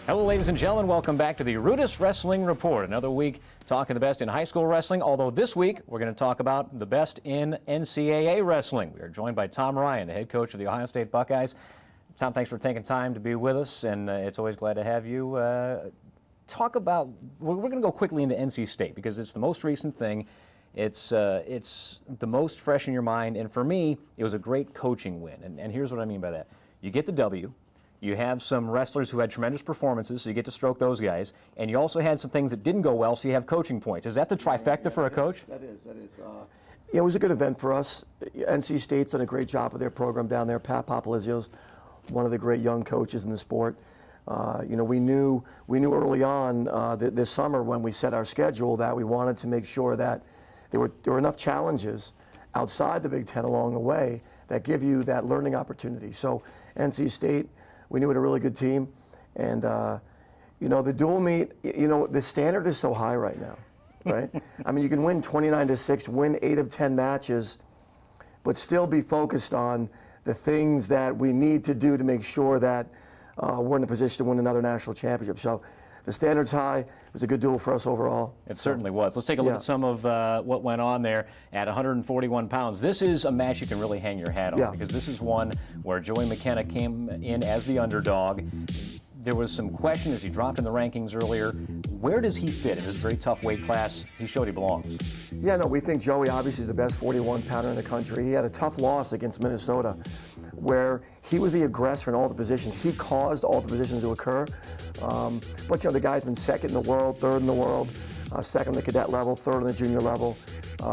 Hello, ladies and gentlemen. Welcome back to the Rudis Wrestling Report. Another week talking the best in high school wrestling, although this week we're going to talk about the best in NCAA wrestling. We are joined by Tom Ryan, the head coach of the Ohio State Buckeyes. Tom, thanks for taking time to be with us, and it's always glad to have you. We're going to go quickly into NC State because it's the most recent thing. It's the most fresh in your mind, and for me, it was a great coaching win. And here's what I mean by that. You get the W. You have some wrestlers who had tremendous performances, so you get to stroke those guys. And you also had some things that didn't go well, so you have coaching points. Is that the trifecta for a coach? That is. It was a good event for us. NC State's done a great job with their program down there. Pat Popolizio's one of the great young coaches in the sport. We knew early on this summer when we set our schedule that we wanted to make sure that there were enough challenges outside the Big Ten along the way that give you that learning opportunity. So NC State, we knew we had a really good team, and the dual meet. The standard is so high right now, right? I mean, you can win 29-6, win 8 of 10 matches, but still be focused on the things that we need to do to make sure that we're in a position to win another national championship. So the standard's high. It was a good duel for us overall. It certainly was. Let's take a look at some of what went on there at 141 pounds. This is a match you can really hang your hat on because this is one where Joey McKenna came in as the underdog. There was some question as he dropped in the rankings earlier. Where does he fit in this very tough weight class? He showed he belongs. Yeah, no, we think Joey obviously is the best 41-pounder in the country. He had a tough loss against Minnesota where he was the aggressor in all the positions. He caused all the positions to occur. But the guy's been second in the world, third in the world, second on the cadet level, third on the junior level.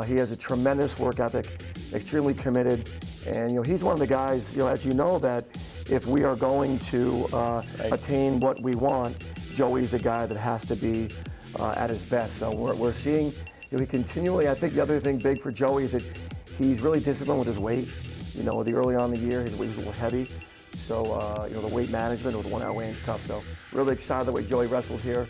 He has a tremendous work ethic, extremely committed. And, he's one of the guys, as you know, that if we are going to attain what we want, Joey's a guy that has to be at his best. So we're seeing, he continually, I think the other thing big for Joey is that he's really disciplined with his weight. The early on in the year, his weight was a little heavy. So, the weight management with 1 hour weigh-in is tough. So really excited the way Joey wrestled here.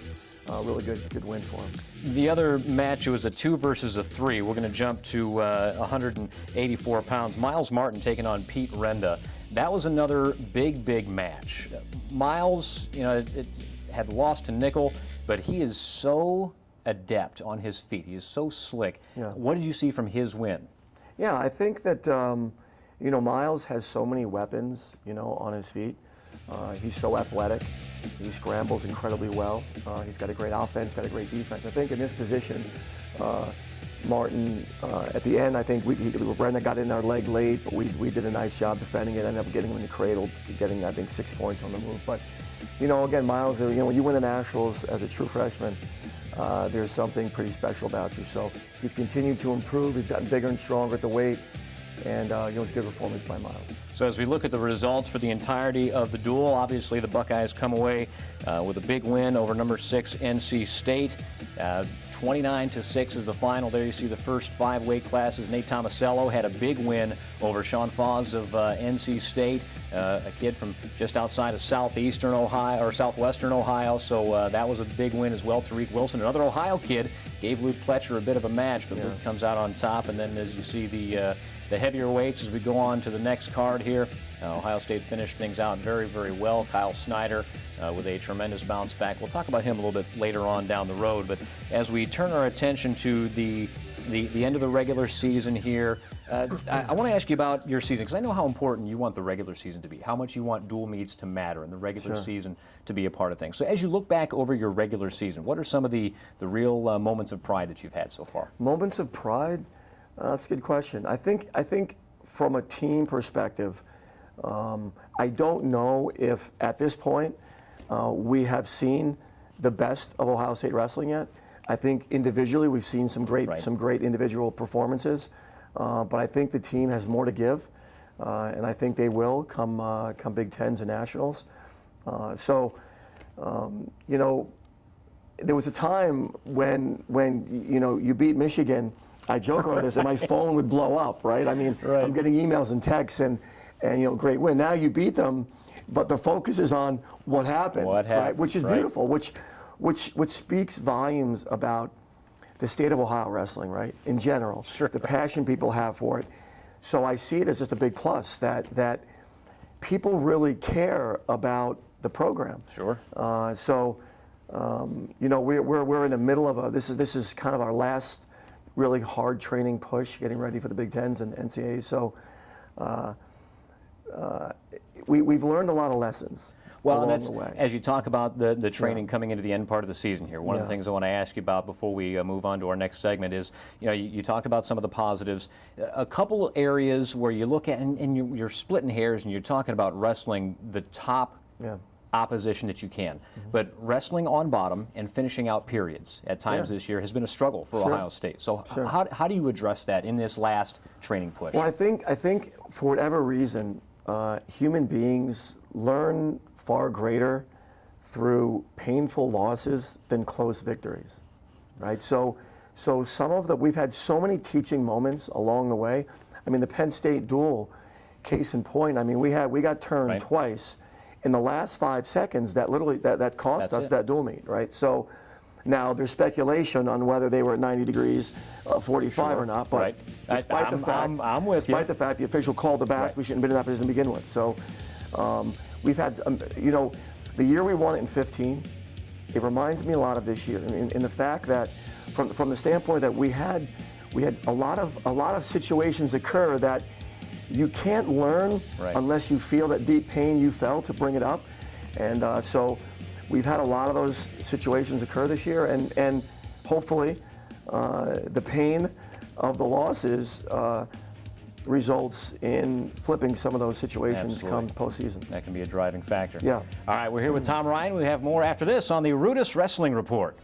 Really good win for him. The other match, it was a 2 versus a 3. We're going to jump to 184 pounds. Miles Martin taking on Pete Renda. That was another big match. Miles, it had lost to Nickel, but he is so adept on his feet. He is so slick. Yeah. What did you see from his win? Yeah, I think that, Miles has so many weapons, on his feet. He's so athletic. He scrambles incredibly well. He's got a great offense, got a great defense. I think in this position, Martin, at the end, I think Brenda got in our leg late, but we did a nice job defending it. Ended up getting him in the cradle, getting, I think, 6 points on the move. But, again, Miles, when you win the Nationals as a true freshman, there's something pretty special about you. So he's continued to improve. He's gotten bigger and stronger at the weight. And it was a good performance by Miles. So as we look at the results for the entirety of the duel, obviously the Buckeyes come away with a big win over number 6 NC State. 29-6 is the final. There you see the first 5 weight classes. Nate Tomasello had a big win over Sean Foss of NC State, a kid from just outside of southwestern Ohio. So that was a big win as well. Tariq Wilson, another Ohio kid, gave Luke Pletcher a bit of a match, but Luke comes out on top. And then as you see the heavier weights as we go on to the next card here. Ohio State finished things out very well. Kyle Snyder with a tremendous bounce back. We'll talk about him a little bit later on down the road. But as we turn our attention to the end of the regular season here, I want to ask you about your season because I know how important you want the regular season to be, how much you want dual meets to matter and the regular season to be a part of things. So as you look back over your regular season, what are some of the real moments of pride that you've had so far? Moments of pride? That's a good question. I think from a team perspective, I don't know if at this point we have seen the best of Ohio State wrestling yet. I think individually we've seen some great individual performances, but I think the team has more to give, and I think they will come Big Tens and Nationals. There was a time when you beat Michigan. I joke about this, and my phone would blow up, right? I mean, I'm getting emails and texts, and great win. Now you beat them, but the focus is on what happened, right? Which is beautiful, which speaks volumes about the state of Ohio wrestling, right? In general, the passion people have for it. So I see it as just a big plus that people really care about the program. Sure. You know, we're in the middle of this is kind of our last really hard training push, getting ready for the Big Tens and NCAAs. So we've learned a lot of lessons. Well, and along that's, the way. as you talk about the training coming into the end part of the season here, one of the things I want to ask you about before we move on to our next segment is, you know, you talked about some of the positives. A couple areas where you look at, and you're splitting hairs, and you're talking about wrestling the top opposition that you can. But wrestling on bottom and finishing out periods at times this year has been a struggle for Ohio State. So how do you address that in this last training push? Well, I think for whatever reason, human beings learn far greater through painful losses than close victories, right? So some of we've had so many teaching moments along the way. I mean, the Penn State duel, case in point. I mean, we got turned twice in the last 5 seconds. That literally that cost us that dual meet, right? So now there's speculation on whether they were at 90 degrees 45 or not, but despite the fact, despite the fact the official called it back, we shouldn't have been in that position to begin with. So we've had, you know, the year we won it in 15, it reminds me a lot of this year, in the fact that from the standpoint that we had a lot of situations occur that you can't learn unless you feel that deep pain you felt to bring it up, and so we've had a lot of those situations occur this year, and hopefully the pain of the losses results in flipping some of those situations come postseason. That can be a driving factor. Yeah. All right, we're here with Tom Ryan. We have more after this on the Rudis Wrestling Report.